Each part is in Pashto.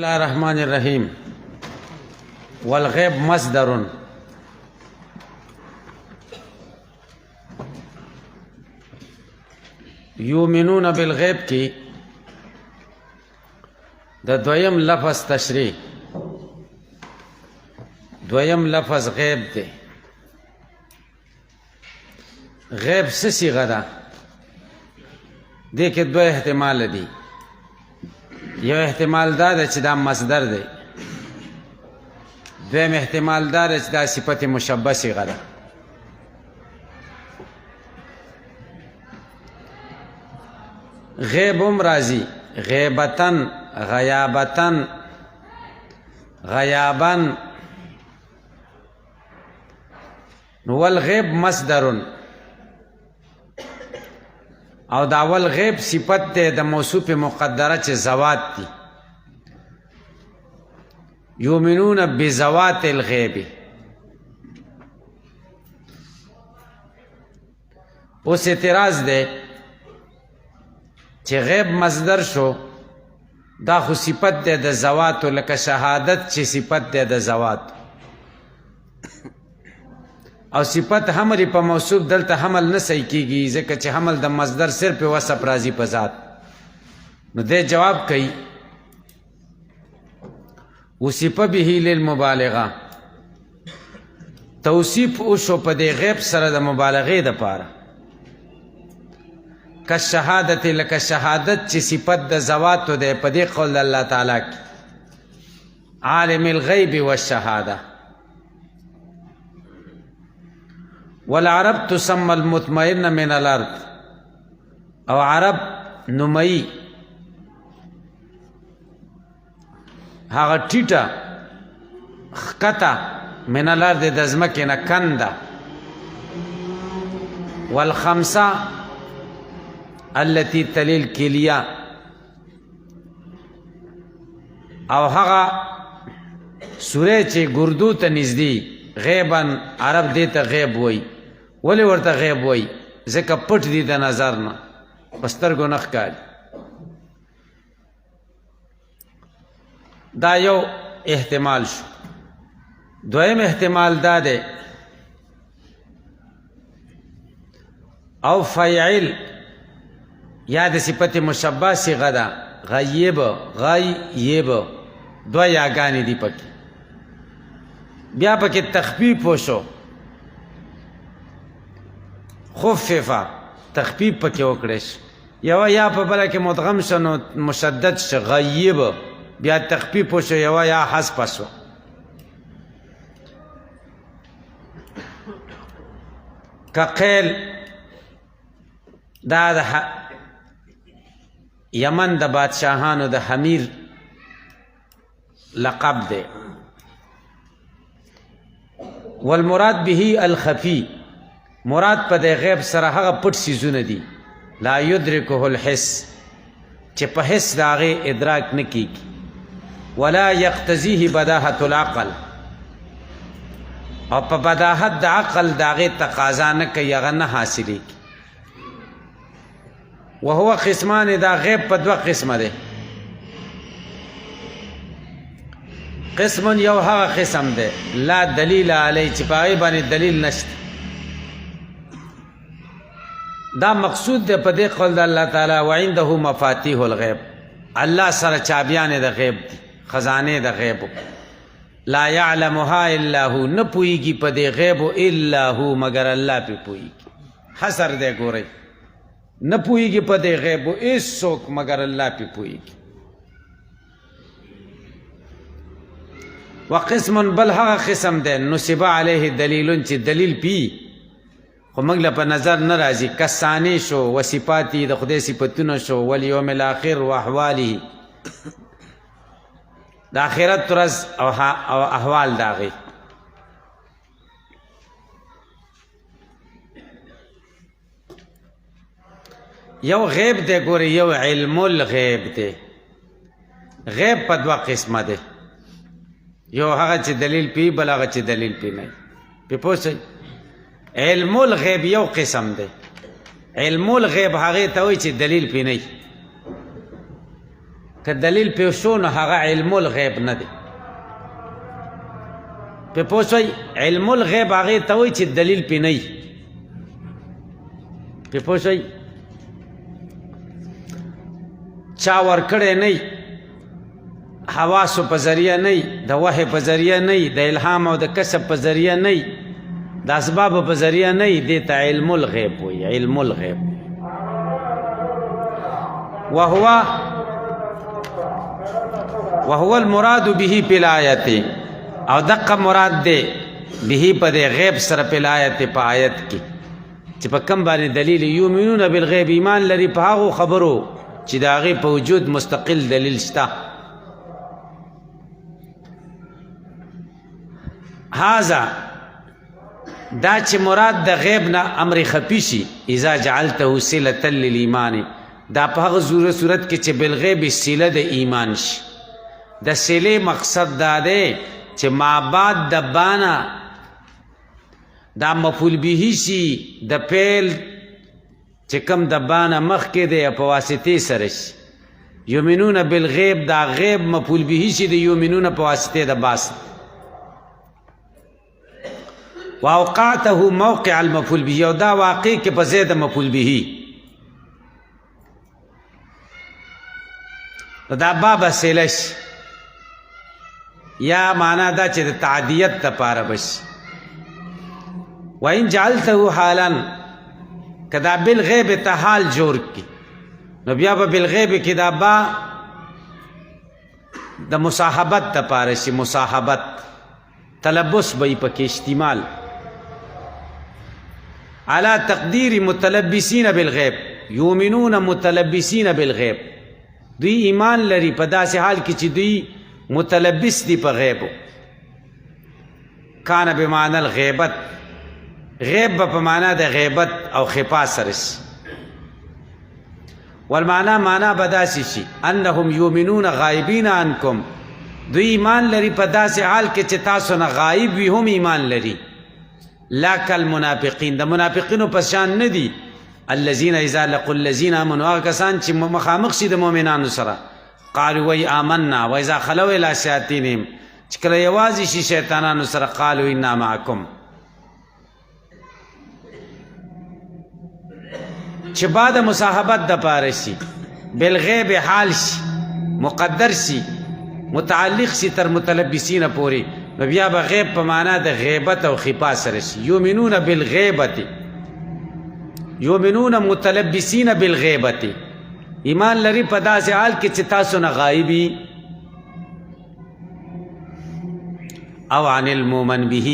الله الرحمن الرحیم. والغیب مصدر، یؤمنون بالغیب کی د دویم لفظ تشریح، دویم لفظ غیب دی. غیب څه صیغه ده؟ دې کې دوه احتمال دي. یو احتمال دا ده چې دا مصدر دی، دویم احتمال دا ده چې دا صفت مشبه صیغه ده. غیب هم راځي، غیبتن، غیابتن، غیابن. نو والغیب مصدر، او دا اول غیب صفت ده د موصوف مقدره چې زوات دي. یؤمنون بزوات الغیب. اوس اعتراض ده چې غیب مصدر شو، دا خو صفت ده د زوات، لکه شهادت چې صفت ده د زوات، او صفت حمل په موصوف دلته حمل نه صحیح کیږي، ځکه چې حمل د مصدر صرف په وصف راځي په ذات. نو دې جواب کوي وصف به للمبالغه، توصیف وشو په دې غیب سره د مبالغې دپاره. که شهادت، لکه شهادت چې صفت د زواتو دی په دې قول الله تعالی کې عالم الغیب والشهاده. والعرب تسمى المطمئن من الارض، او عرب نمئی هغه ټیټه خکته من الارض د ځمکې نه کنده. والخمسه التي تلي الكليه، او هغه سوره چې ګردو ته نږدې. غیبا عرب دې ته غیب وای. ولې ورته غیب وای؟ ځکه پټ دي د نظر نه، په سترګو نه ښکاري. دا یو احتمال شو. دویم احتمال دا دی او فیعل، یا د صفت مشبه صیغه ده. غیب، غیب، دوه یاګانې دي پکې. بیا پکې تخفیف وشو، خففه، تخفیف پکې وکړی شو. یوه یا په بله کې مدغم شو نو مشدد شو غیب، بیا تخفیف وشو، یوه یا حذف شو. که قیل، دا د یمن د بادشاهانو د حمیر لقب دی. والمراد به الخفی، مراد په د غیب سره هغه پټ څیزونه دي لا یدرکه الحس، چې په حس د هغې ادراک نه کیږي. ولا یقتضیه بداهة العقل، او په بداهت د عقل د هغې تقاضا نه کوي، هغه نه حاصلېږي. وهو قسمان، دا غیب په دوه قسمه دی. قسم یو هغه قسم دی لا دلیل علی، چې په هغې باندې دلیل نشته. دا مقصود دی په دې قول د الله تعالی وعنده مفاتیح الغیب، الله سره چابیانې د غیب دي، خزانې د غیب. لا یعلمها الا هو، نه پوهېږي په دې غیب الا هو مگر الله پې پوهېږي. حصر دی ګورئ، نه پوهېږي په دې غیب هېڅوک مگر الله پې پوهېږي. وقسم بل هغه قسم دی نصب علیه دلیلون، چې دلیل پی خو موږ له په نظر نه راځي. کسانې شو، وصفاتی د خدای صفتونه شو، والیوم الاخر و احواله، د آخرت ورځ او احوال د هغې. یو غیب دی ګورې، یو علم الغیب دی. غیب په دوه قسمه دی، یو هغه چې دلیل پی، بل هغه چې دلیل پی نه. پې پوه شئ؟ علم الغیب یو قسم دی. علم الغیب هغې ته وایي چې دلیل پی نه. که دلیل پې شو نو هغه علم الغیب نه دی پې پوه شوئ علم الغیب هغې ته وایي چې دلیل پې نه وي پې پوه شوئ چا ورکړی نه وي حواسو په ذریعه نه وي د وحی په ذریعه نه وي د الهام او د کسب په ذریعه نه وي د اسبابو په ذریعه نه وي دې ته علم الغیب وایي علم الغیب وهو المراد به فی الآیت او دقه مراد دی به په دې غیب سره په الآیت په آیت کې چې په کوم باندې دلیل یؤمنون بالغیب ایمان لري په هغو خبرو چې د هغې په وجود مستقل دلیل شته هذا دا چې مراد د غیب نه امر خفي شي اذا جعلته صلة للایمان دا په هغه صورت کې چې بالغیب صله د ایمان شي د صلې مقصد دا دی چې ما بعد د بانا دا مفعول به شي د فعل چې کوم د بانا مخکې دی په واسطې سره شي یؤمنون بالغیب دا غیب مفعول به شي د یؤمنون په واسطې د باس واوقعته موقع المفعول به او دا واقع کې په ځای د مفعول به دا باب صله شي یا معنا دا چې د تعدیت دپاره بشي وإن جعلته حالا کدا بالغیب ته حال جوړ کړي نو بیا به بالغیب کې دا با د مصاحبت دپاره شي مصاحبت تلبس به یې پکې استعمال على تقدیر متلبسین بالغیب یؤمنون متلبسین بالغیب دوی ایمان لري په داسې حال کې چې دوی متلبس دی په غیبو کان بمعنی الغیبت غیب په معنا د غیبت او خفا سره شي والمعنی معنا به داسې شي انهم یؤمنون غایبین عنکم دوی ایمان لري په داسې حال کې چې تاسو نه غایب وي هم ایمان لري لا کالمنافقین د منافقینو په شان نه دي الذین اذا لقوا الذین آمنوا هغه کسان چې مخامخ شي د مؤمنانو سره قالوا وی آمنا و اذا خلوا الى شیاطینهم چې کله یوازې شي شیطانانو سره قالوا انا معکم چې بعد مصاحبت د پاره شي بالغیب حال شي مقدر شي متعلق شي تر متلبسین پورې نو بیا به غیب په معنا د غیبت او خفا سره شي یؤمنون بالغیبت یؤمنون متلبسین بالغیبت ایمان لري په داسې حال کې چې تاسو نه غایبي او عن المؤمن به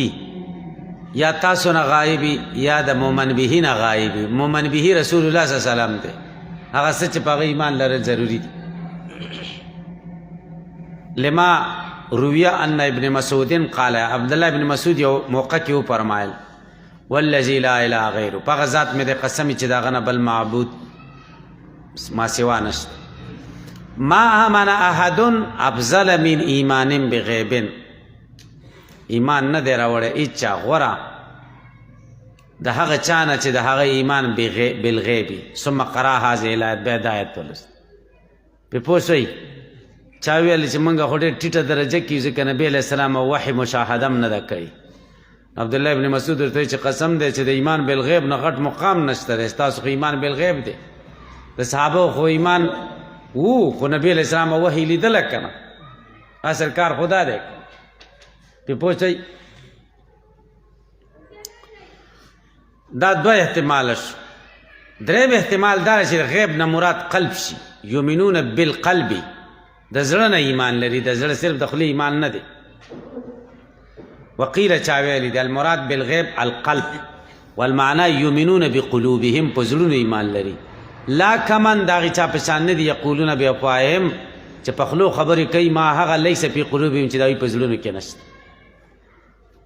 یا تاسو نه غایبي یا د مؤمن به نه غایبي مؤمن به رسول الله صلی الله علیه وسلم دی هغه څه چې په هغه ایمان لرل ضروري دي لما رویه ان ابن مسعود قال عبد الله ابن مسعود یو موقع کې وفرمایل والذي لا اله غیره په هغه ذات مې د قسم چې د هغه نه بل معبود ما سوا نشته ما آمن احد افضل من ایمان بغیب ایمان نه دی راوړی هیچا غوره د هغه چا نه چې د هغه ایمان بالغیبي ثم قرأ هذه الآیت بیا د آیت ولوست پې پوه شوئ چا ویل چې موږ خو ډېر ټیټه درجه کې یو ځکه نبي علیه السلام او وحي مشاهده هم نه ده کړې عبدالله ابن مسعود ورته چې قسم دی چې د ایمان بالغیب نه غټ مقام نشته دی ستاسو خو ایمان بالغیب دی د صحابه خو ایمان وو خو نبي علیه السلام او وحي لیدله که نه اصل کار خدا دی پې پوه شئ دا دوه احتماله شو دریم احتمال دا چې د غیب نه مراد قلب شي یؤمنون بالقلب د زړه نه ایمان لري د زړه صرف د خولې ایمان نه دی وقیل چا ویلي دی المراد بالغیب القلب والمعنی یؤمنون بقلوبهم په زړونو ایمان لري لا کمن د هغې چا په شان نه دي یقولون بافواههم چې په خولو خبرې کوي ما هغه لیس فی قلوبهم چې د هغوی په زړونو کې نشته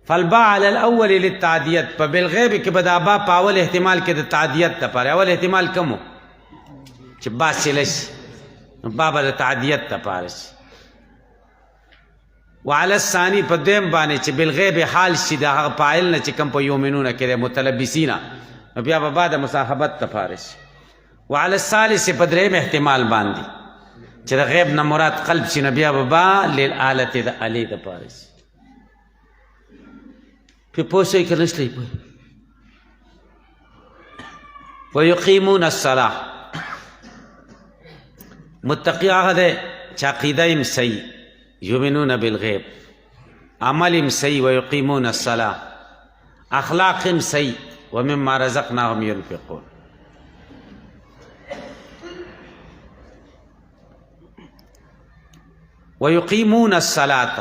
فالبا علی الاول للتعدیت په بالغیب کې به دا با په اول احتمال کې د تعدیت دپاره اول احتمال کم و چې با سله شي نو با به د تعدیت دپاره شي وعلى الثاني په دویم باندې چې بالغیب حال شي د هغه فاعل نه چې کوم په یؤمنون کې دی متلبسینا نو بیا به بعد مصاحبت دپاره شي وعلى الثالث په دریم احتمال باندې چې د غیب نه مراد قلب شي، نو بیا به با للآلت د الې دپاره شي. پې پوه شئ که نه شئ پوه؟ ویقیمون الصلاة، متقی هغه دی چې عقیده یم صحیح، یؤمنون بالغیب، عمل یم صحیح، ویقیمون الصلاة، اخلاق یم صحیح، ومما رزقناهم ينفقون. ويقيمون الصلاة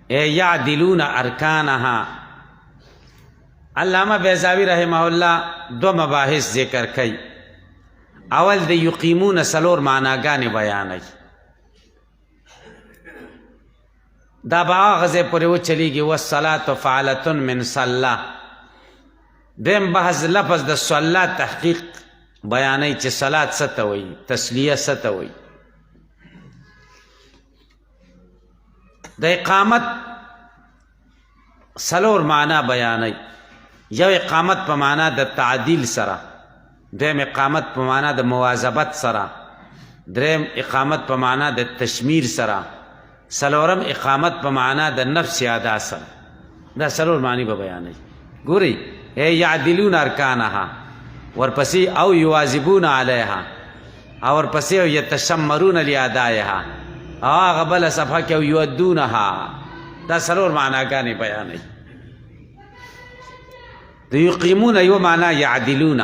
اے یعدلون ارکانها. علامہ بیضاوی رحمہ اللہ دو مباحث ذکر کئی. اول د یقیمون سلور معناګانې بیانوي، دا به هغه ځای پورې وچلیږي والصلاة فعلة من صلا. دیم بحث لفظ د صلا تحقیق بیانوي چې صلات څه ته وایي، تسلیه څه ته وایي. د اقامت سلور معنا بیانوي. یو اقامت په معنا د تعدیل سره، دویم اقامت په معنا د مواظبت سره، دریم اقامت په معنا د تشمیر سره، سلورم اقامت په معنا د نفس ادا سره. دا سلور معنی به بیانوي. ګورئ، ای یعدلون ارکانها، ورپسې او یواظبون علیها، او ورپسې او یتشمرون لادایها، او هغه بله صفحه کې او یودونها. دا سلور معناګانې بیانوي. د یقیمون یو معنا یعدلون،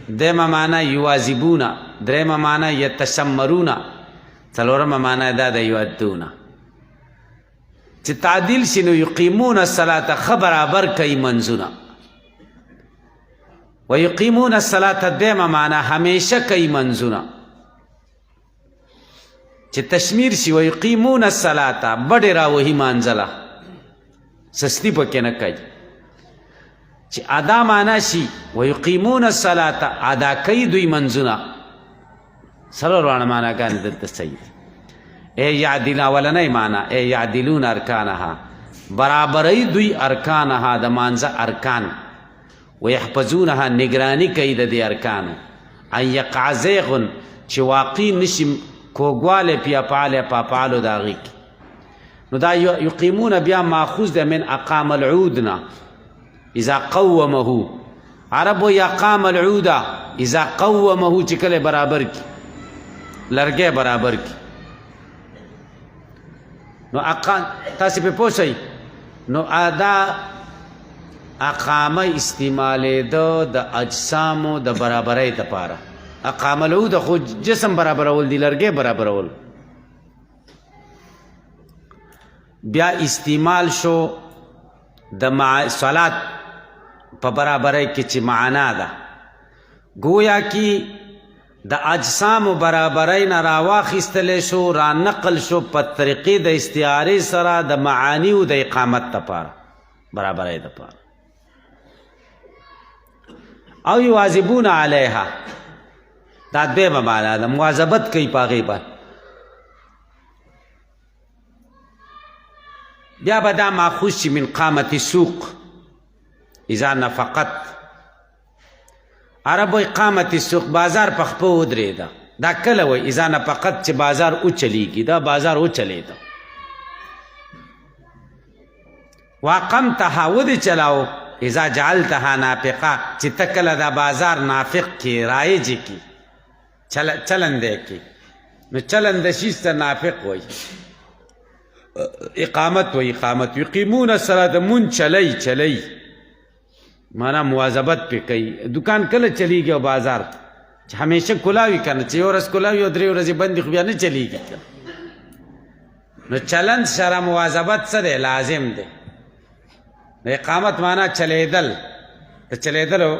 دیمه معنا یواظبون، دریمه معنا یتشمرون، څلورمه معنا دا د یودون. چې تعدیل شي نو یقیمون الصلاة ښه برابر کوي منځونه. و یقیمون الصلاة دیمه معنا همیشه کوي منځونه. چې تشمیر شي و یقیمون الصلاة بډې راوهي مانځله، سستی پکې نه کوي. چې ادا معنا شي و یقیمون الصلاة ادا کوي دوی منځونه. څلور واړه معناګانې دلته صحیح دي. ای یعدلون اولنۍ معنا ای یعدلون ارکانها، برابرۍ دوی ارکانها د مانځه ارکان، ویحفظونها نگرانی کوي د دې ارکانو، ان یقع زیغ چې واقع نشي کوږوالی پې افعال په افعالو د هغې کې. نو دا یقیمون بیا ماخوذ ده من اقام العود نه. اذا قومه، عرب وایي اقام العود اذا قومه، چې کله برابر کی لرګی برابر کی. نو تاسې پې پوه شئ. نو دا اقامه استعمالېده د اجسامو د برابرۍ دپاره. اقام العود خو جسم برابرول دی، لرګی برابرول. بیا استعمال شو د صلات په برابرۍ کې چې معنا ده، گویا کې د اجسامو برابرۍ نه راواخیستلی شو، را نقل شو په طریقې د استعارې سره د معانیو د اقامت دپاره، برابرۍ دپاره. او یواظبون علیها، دا دویمه معنا ده، مواظبت کوي په هغې باندې. بیا به دا ماخوذ شي من قامت سوق اذا نفقت. عرب وایي قامت سوق، بازار په خپه ودرېده. دا کله وایي اذا نفقت چې بازار وچلیږي، دا بازار وچلېده. واقمتها ودې چلاو اذا جعلتها نافقه، چې ته کله دا بازار نافق کې رایج کې چلنده کې، نو چلنده شیز ته نافق وایي. اقامت و اقامت. یقیمون الصلاة مون چلی مانا مواظبت پہ کوي. دکان کله چلیږي او بازار چې همیشه کلاوي کنه، چې یو ورځ کلاوي او درې ورځې بندي، خو بیا نه چلیږي. نو چلند سره مواظبت څه دی؟ لازم دی. نو اقامت معنا چلیدل، د چلیدلو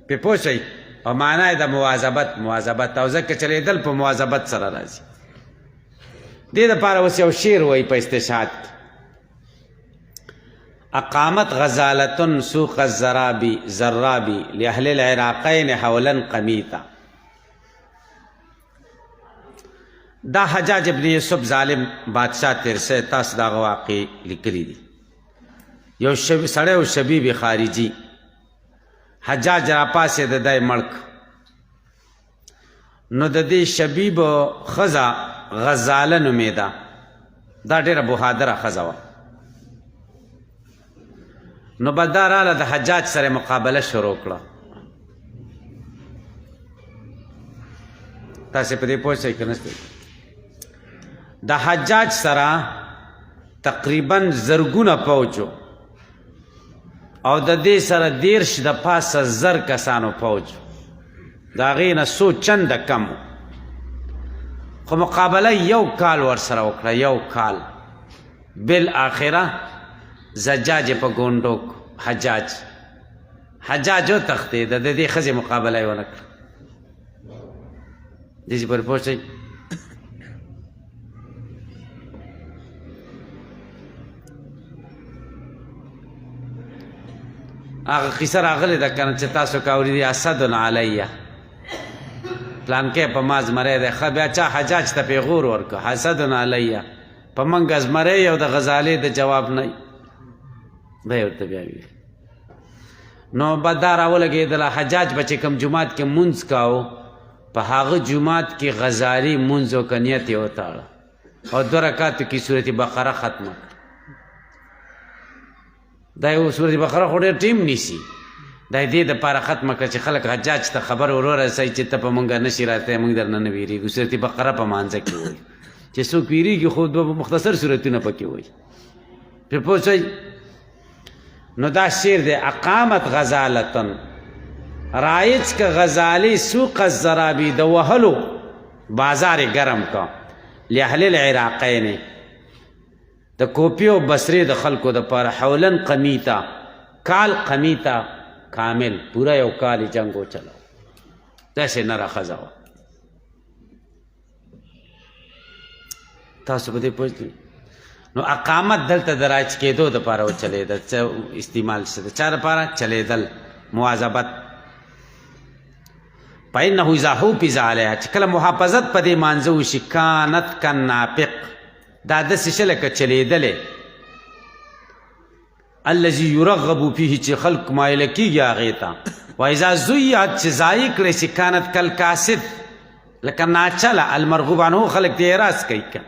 پې پوه شئ، او معنا یې د مواظبت، او ځکه چلیدل په مواظبت سره راځي. دې دپاره اوس یو شعر وایي په استشهاد کې: اقامت غزالة سوق الزرابي لأهل العراقين حولا قمیتا. دا حجاج ابن یوسف ظالم بادشاہ ترسه، تاسو دا واقع لیکلی دي. یو سړی او شبیب خارجي، حجاج را پاسې د دای ملک، نو د دې شبیب ښځه غزاله نومېده، دا ډېره بهادره ښځه وه. نو بس دا راله د حجاج سره مقابله شروع کړه. تاسې په دې پوه شئ که نه؟ د حجاج سره تقریبا زرګونه پوځ او د دې سره 10 د پاسه زر کسانو پوځ، د هغې نه څو چنده کم و، خو مقابله 1 کال ورسره وکړه، 1 کال. بالاخره زجاج په ګونډو حجاج وتښتېد، د دې ښځې مقابله یې ونه کړه. داسې پورې پوه شئ. هغه قصه راغلې ده که نه چې تاسو که اورېدي اسد علیه، پلانکی په ما زمری دی. ښه بیا چا حجاج ته پیغور ورکړه حسد علیه، په موږ زمری او د غزالې د جواب نه به یې ورته بیا ویل. نو به دا راولګېدله حجاج به چې کوم جومات کې مونځ کاو، په هغه جومات کې غزالي مونځ وکړه، نیت یې وتاړه او 2 رکاتو کې سورت بقره ختمه کړه. دا یو سورت بقره خو ډېر ټیم نیسي، دا یې دې دپاره ختمه کړه چې خلک حجاج ته خبر ورورسوي چې ته په مونږ نشي راتلی، مونږ در نه نه ویرېږو. سورت بقره په مانځه کې وایي، چې څوک ویرېږي خو 2 مختصر سورتونه پکې وایي. پرې پوه شئ. نو دا شعر دی: اقامت غزالتن، رایج که غزالی سوق الزرابی، د وهلو بازار گرم کا، لاهل العراقین، د کوپی او بصرې د خلکو د پاره، حولن قمیتا، کال قمیتا کامل، پورا 1 کال جنگ وچلاو. داسې نره ښځه وه. تاسو په دې پوه شئ. نو اقامت دلته د راج کېدو دپاره وچلېده، څه استعمال شته، چا دپاره چلېدل، مواظبت. فإنه إذا حُفِظ علیها، چې کله محافظت په دې مانځه وشي، کانت کالناپق، دا داسې شه لکه چلېدلې، الذي يرغب فيه، چې خلق مایله کېږي هغې ته. وإذا ضیعت، چې ضایع کړی شي، کانت کالکاسد، لکه ناچله، المرغوب عنه، خلک ته اعراض کوي. که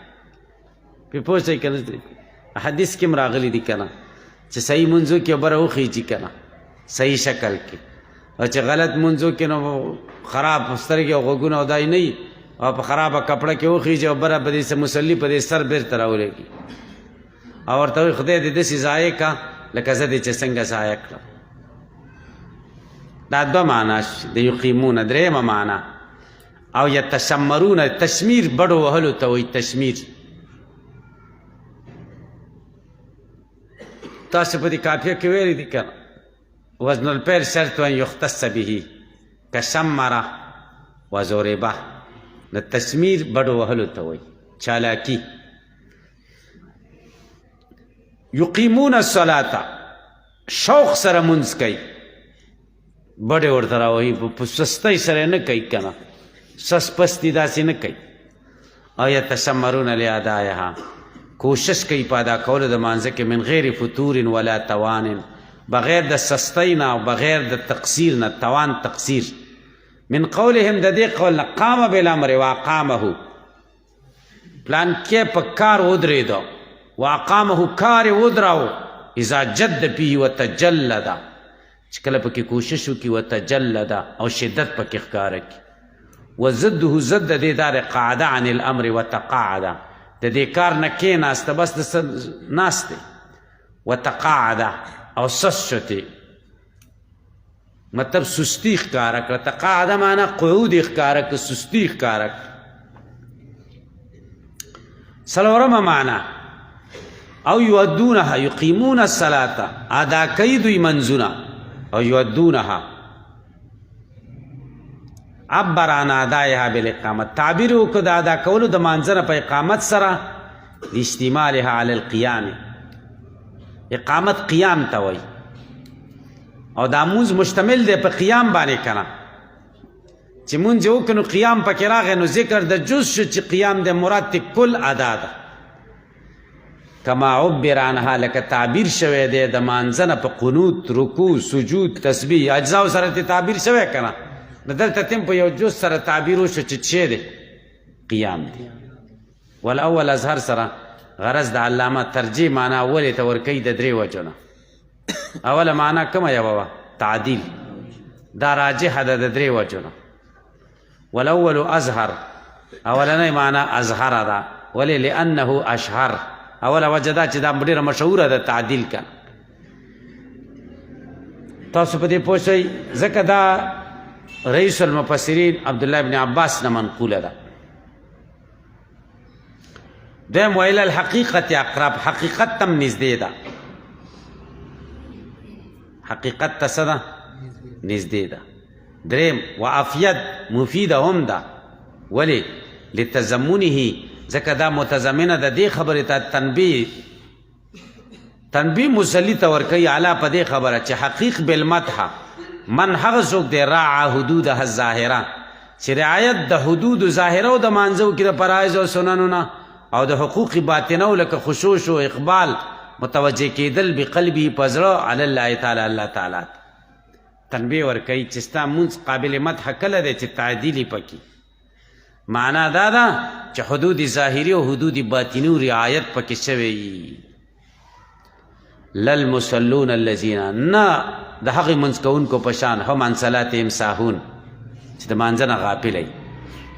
پرې پوه شئ که نه؟ حدیث کې هم راغلي دي که نه، چې صحیح منځو کې بره وخیجي که نه، صحیح شکل کې، او چې غلط منځو کې نو خراب سترګې او غوږونه او دای نه وي، او په خرابه کپړه کې وخیجي او بره په دې مسلي په دې سر بیرته راولېږي او ورته وایي خدای دې داسې ضایع کا لکه زه دې چې څنګه ضایع کړم. دا 2 معنا د یقیمون. 3مه معنا او یتشمرون، تشمیر بډو وهلو ته وایي، تشمیر. تاسو په دې کافیه کې ویلي دي که وزن الفعل شرط ان یختص به، کشمره وضربه، د تشمیر بډو وهلو ته وایي، چالاکي. یقیمون الصلاة، شوق سره مونځ کوي، بډې ورته راوهي، په سستۍ سره نه کوي که نه، سس پستي داسې نه کوي. او یتشمرون لادایها، کوشش کوي په ادا کولو د مانځه کې، من غیر فتور ولا توان، بغیر د سستۍ نه او بغیر د تقصیر نه، توان تقصیر. من قولهم، د دې قول نه، قام بالامر واقامه، پلان کې په کار ودرېده، واقامه، کار یې ودراو، اذا جد فيه وتجلد، چې کله پکې کوشش وکړي، وتجلد، او شدت پکې ښکاره کړي. وضده، ضد د دې دا قعده عن الامر وتقاعده، د دې کار نه کېناسته، بس د ناستې، وتقاعده، او سس شتې، مطلب سستی ښکاره کړه. تقاعده معنا قعود یې ښکاره کړه، سستی ښکاره کړه. 4مه معنا او یودونها، یقیمون الصلاة، ادا کوي دوی منځونه، او یودونها، عبر عن ادائها بالاقامت، تعبیر وکړه د ادا کولو د مانځه نه په اقامت سره، اشتمالها علی القیام، اقامت قیام ته وایي، او دا مونځ مشتمل دی په قیام باندې که نه، چې مونځ یې وکړو نو قیام پکې راغی، نو ذکر د جز شو چې قیام د مراد تی کل ادا ده. کما عبر عنها، لکه تعبیر شوی دی د مانځه نه په قنوت، رکوع، سجود، تسبیح، اجزاو سره تی تعبیر شوی که نه، نو دلته تم په یو جز سره تعبیر وشو چې څه دی قیام دی والاول اظهر سره غرض د علامه ترجیح معنا ولې ته ورکوي د درې وجو نه اوله معنا کومه یوه وه تعدیل دا راجحه ده د درې وجو نه والاول اظهر اولنۍ معنا اظهره ده ولې لانه اشهر اوله وجه دا چې دا ډېره مشهوره ده تعدیل که تاسو په دې پوه شئ ځکه دا رئیس المفسرین عبدالله ابن عباس نه منقوله ده دویم ویل الحقیقت اقرب حقیقت تم نزدې ده حقیقت ته څه ده نزدې ده دریم وعافیت مفیده هم ده ولې لتضمنه ځکه دا متضمنه ده دې خبرې ته تنبیه مسلی ته ورکوي علا په دې خبره چې حقیق بالمدح من هغه څوک دی راعه حدودها الظاهره چې رعایت د حدود ظاهره او د مانځو کې د فرایض او سننو نه او د حقوق باطنه لکه خشوع او اقبال متوجه کېدل بقلبی په زړه علی الله تعالی الله تعالی تنبیه ورکوي چې ستا مونځ قابل مدح کله دی چې تعدیل پکې معنا دا ده چې حدود ظاهري او حدود باطني رعایت پکې شوی للمصلون الذين نه د هغې منځ کوونکو په شان هم عن صلاتهم ساهون چې د مانځه نه غافل وي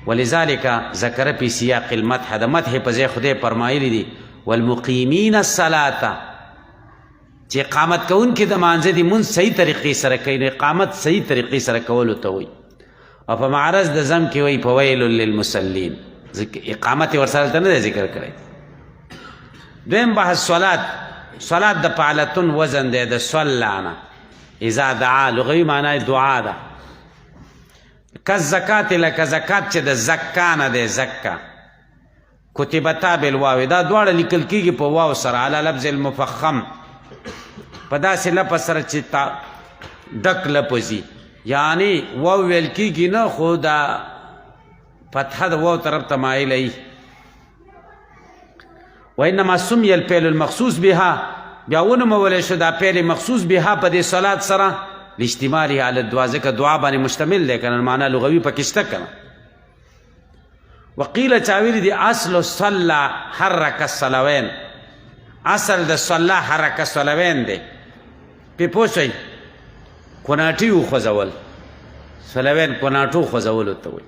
ولذلك ذکر فی سیاق المدح د مدح په ځای خدای فرمایلی دي والمقیمین الصلاة چې اقامت کوونکي د مانځه دي مونځ صحیح طریقې سره کوي نو اقامت صحیح طریقې سره کولو ته وایي او په معرض د ضم کې وایي فویل للمصلین اقامت یې ورسره ته نه دی ذکر کړی دویم بحث صلات د فعلتون وزن دی د صلانا اذا دعا لغوي معنی دعا ده کالزکات لکه زکات چې د زکا نه دی زکا کتبتا بالواو دا دواړه لیکل کېږي په واو سره علی لفظ المفخم په داسې لفظ سره چې ډک لفظي یعنی واو ویل کېږي نه خو دا فتحه د واو طرف ته مایله وانما سمي الفعل المخصوص بها بیا ونومولی شو دا فعل مخصوص بها په دې صلات سره لاجتماعه علی الدعا ځکه دعا باندې مشتمل دی که نه معنا لغوي پکې شته که نه وقیل چا ویلي دي اصل صلا حرک الصلوین اصل د صلا حرک الصلوین دی پې پوه شئ کوناټي وخوځول صلوین کوناټو خوځولو ته وایي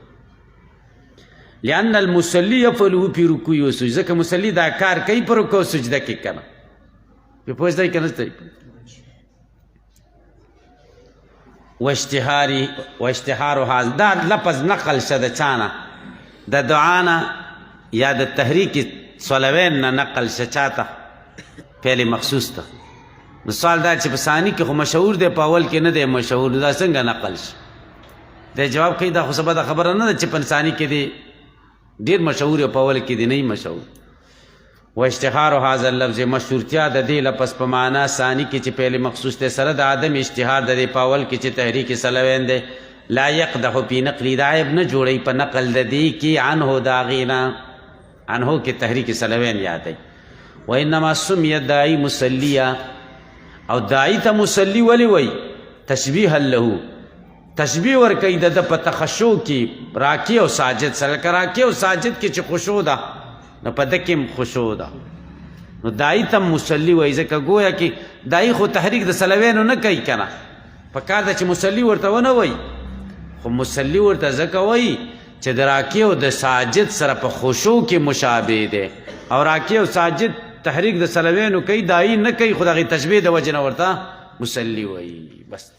لأن المصلي يفعله في ركوع وسجود ځکه مصلي دا کار کوي په رکوع سجده کې که نه پې پوه شئ که نه واشتهار حال دا لفظ نقل شه د چانه د دعا نه یا د تحریک صلوین نه نقل شه چاته فعل مخصوص ته نو سوال دا چې په ثاني کې خو مشهور دی په اول کې نه دی مشهور دا څنګه نقل شه دی جواب کوي دا خو څه بده خبره نه ده چې په ثاني کې دی ډېر مشهور په اول کې دی نه مشهور واشتهار هذا اللفظ مشهورتیا د دې لفظ په معنا ثاني کې چې فعل مخصوص دی سره د عدم اشتهار د دې په اول کې چې تحریک صلوین دی لا يقدح فی نقل دا عیب نه جوړوي په نقل د دې کې عنه د هغې نه عنه کې تحریک صلوین یادوي وانما سمي داعی مصلیه او داعی ته مصلی ولې وایي تشبیها له تشبیه ورکوي د په تخشع کې راکع او ساجد سره که راکع او ساجد کې چې خشوع ده نو په ده کې هم خشوع ده نو داعی ته مصلی وایي ځکه گویا کې داعی خو تحریک د صلوینو نه کوي که نه په کار ده چې مصلی ورته ونه وایي خو مصلی ورته ځکه وایي چې د راکع او د ساجد سره په خشوع کې مشابه دی او راکع او ساجد تحریک د صلوینو کوي داعی نه کوي خو د هغې تشبیه د وجې نه ورته مصلی وایي بس